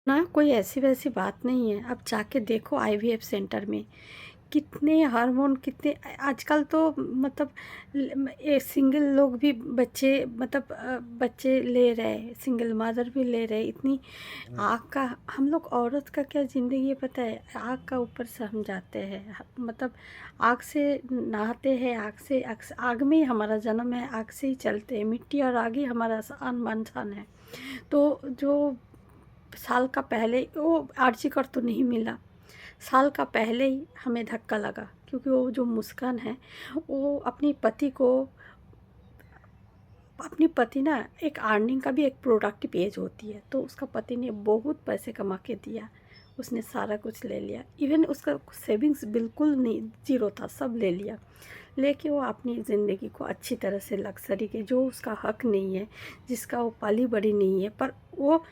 ना कोई ऐसी वैसी बात नहीं है। अब जाके देखो आईवीएफ सेंटर में कितने हार्मोन, कितने आजकल तो मतलब ये सिंगल लोग भी बच्चे मतलब बच्चे ले रहे, सिंगल मदर भी ले रहे। इतनी आग का हम लोग औरत का क्या ज़िंदगी है पता है, आग का ऊपर से हम जाते हैं, मतलब आग से नहाते हैं, आग में ही हमारा जन्म है, आग से ही चलते हैं, मिट्टी और आग ही हमारा आन बान शान है। तो जो साल का पहले वो आर्ची कर तो नहीं मिला, साल का पहले ही हमें धक्का लगा, क्योंकि वो जो मुस्कान है वो अपनी पति ना एक अर्निंग का भी एक प्रोडक्टिव एज होती है, तो उसका पति ने बहुत पैसे कमा के दिया, उसने सारा कुछ ले लिया, इवन उसका सेविंग्स बिल्कुल नहीं, जीरो था, सब ले लिया। लेके वो अपनी ज़िंदगी को अच्छी तरह से लग्जरी के, जो उसका हक नहीं है, जिसका वो पाली बड़ी नहीं है, पर वो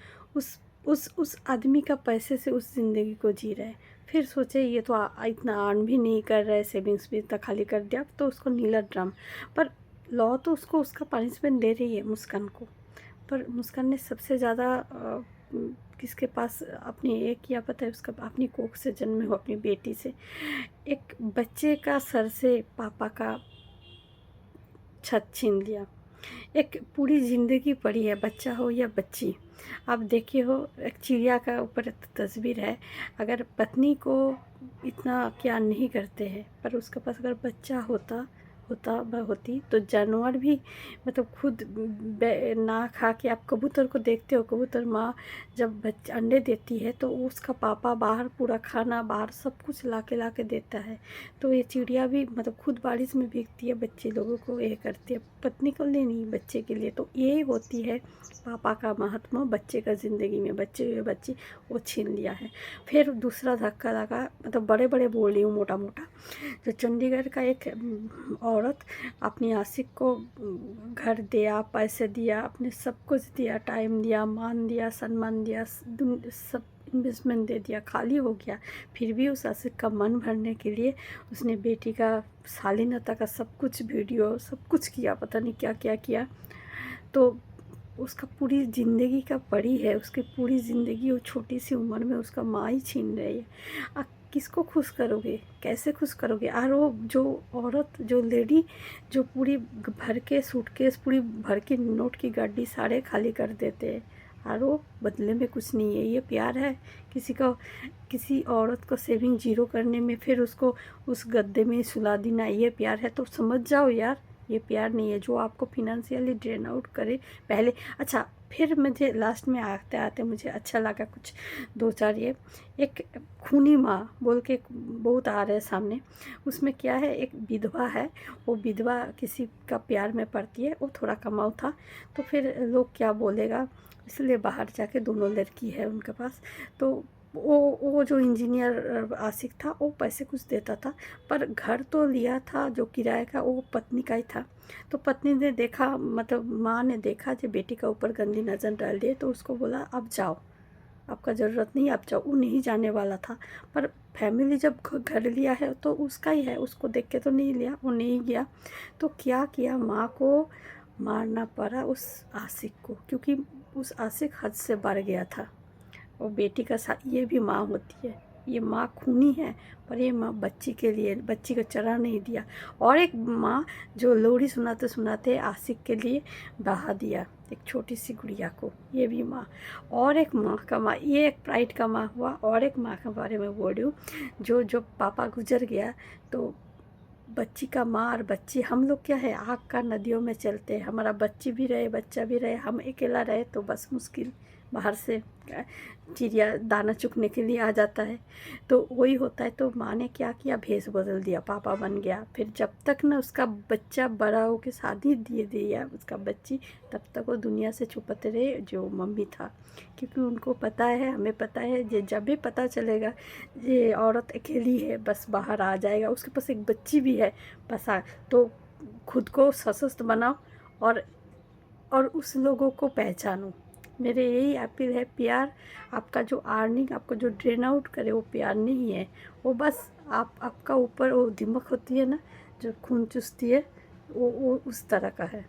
उस आदमी का पैसे से उस ज़िंदगी को जी रहा है। फिर सोचे ये तो इतना अर्न भी नहीं कर रहा है, सेविंग्स भी इतना खाली कर दिया, तो उसको नीला ड्रम। पर लॉ तो उसको उसका पनिशमेंट दे रही है मुस्कान को, पर मुस्कान ने सबसे ज़्यादा किसके पास अपनी एक किया पता है, उसका अपनी कोख से जन्मे हो अपनी बेटी से, एक बच्चे का सर से पापा का छत छीन लिया। एक पूरी ज़िंदगी पड़ी है, बच्चा हो या बच्ची। आप देखिए हो, एक चिड़िया का ऊपर तस्वीर है, अगर पत्नी को इतना क्या नहीं करते हैं, पर उसके पास अगर बच्चा होती तो जानवर भी मतलब खुद ना खा के, आप कबूतर को देखते हो, कबूतर माँ जब बच्चे अंडे देती है तो उसका पापा बाहर पूरा खाना, बाहर सब कुछ ला के देता है। तो ये चिड़िया भी मतलब खुद बारिश में भीगती है, बच्चे लोगों को ये करती है, पत्नी को लिए नहीं, बच्चे के लिए। तो ये होती है पापा का महत्व बच्चे का ज़िंदगी में, बच्ची वो छीन लिया है। फिर दूसरा धक्का लगा, मतलब बड़े बड़े बोल रही हूँ, मोटा मोटा, जो चंडीगढ़ का एक औरत अपनी आशिक को घर दिया, पैसे दिया, अपने सब कुछ दिया, टाइम दिया, मान दिया, सम्मान दिया, सब इन्वेस्टमेंट दे दिया, खाली हो गया। फिर भी उस आशिक का मन भरने के लिए उसने बेटी का शालीनता का सब कुछ वीडियो सब कुछ किया, पता नहीं क्या क्या किया। तो उसका पूरी ज़िंदगी का पड़ी है, उसकी पूरी ज़िंदगी वो छोटी सी उम्र में उसका माँ ही छीन रही है। आप किसको खुश करोगे, कैसे खुश करोगे? और वो जो औरत, जो लेडी, जो पूरी भर के सूटकेस, पूरी भर के नोट की गाड़ी सारे खाली कर देते हैं, और वो बदले में कुछ नहीं है। ये प्यार है? किसी औरत को सेविंग जीरो करने में फिर उसको उस गद्दे में सुला देना, ये प्यार है? तो समझ जाओ यार, ये प्यार नहीं है। जो आपको फिनेंशियली ड्रेन आउट करे पहले। अच्छा, फिर मुझे लास्ट में आते आते मुझे अच्छा लगा कुछ दो चार, ये एक खूनी माँ बोल के बहुत आ रहे हैं सामने। उसमें क्या है, एक विधवा है, वो विधवा किसी का प्यार में पड़ती है, वो थोड़ा कमाऊ था, तो फिर लोग क्या बोलेगा, इसलिए बाहर जाके, दोनों लड़की है उनके पास, तो वो जो इंजीनियर आशिक था वो पैसे कुछ देता था, पर घर तो लिया था जो किराए का, वो पत्नी का ही था। तो पत्नी ने देखा, मतलब माँ ने देखा जो बेटी का ऊपर गंदी नज़र डाल दिए, तो उसको बोला अब जाओ, आपका ज़रूरत नहीं, आप जाओ। वो नहीं जाने वाला था, पर फैमिली जब घर लिया है तो उसका ही है, उसको देख के तो नहीं लिया, वो नहीं गया। तो क्या किया, माँ को मारना पड़ा उस आशिक को, क्योंकि उस आशिक हद से बढ़ गया था। और बेटी का साथ, ये भी माँ होती है, ये माँ खूनी है, पर ये माँ बच्ची के लिए, बच्ची को चरा नहीं दिया। और एक माँ जो लोरी सुनाते सुनाते आशिक के लिए बहा दिया एक छोटी सी गुड़िया को, ये भी माँ। और एक माँ का माँ, ये एक प्राइड का माँ हुआ। और एक माँ के बारे में बोल रही हूँ, जो पापा गुजर गया, तो बच्ची का माँ और बच्ची, हम लोग क्या है, आग का नदियों में चलते हैं, हमारा बच्ची भी रहे, बच्चा भी रहे, हम अकेला रहे तो बस मुश्किल, बाहर से चिड़िया दाना चुगने के लिए आ जाता है, तो वही होता है। तो माँ ने क्या किया, भेष बदल दिया, पापा बन गया। फिर जब तक ना उसका बच्चा बड़ा हो के शादी दे दिया उसका बच्ची, तब तक वो दुनिया से छुपते रहे जो मम्मी था, क्योंकि उनको पता है, हमें पता है, जे जब भी पता चलेगा ये औरत अकेली है, बस बाहर आ जाएगा, उसके पास एक बच्ची भी है, बस तो खुद को सशक्त बनाओ और उस लोगों को पहचानो। मेरे यही अपील है, प्यार आपका जो अर्निंग आपको जो ड्रेन आउट करे वो प्यार नहीं है, वो बस आपका ऊपर वो दिमक होती है ना, जो खून चूसती है, वो उस तरह का है।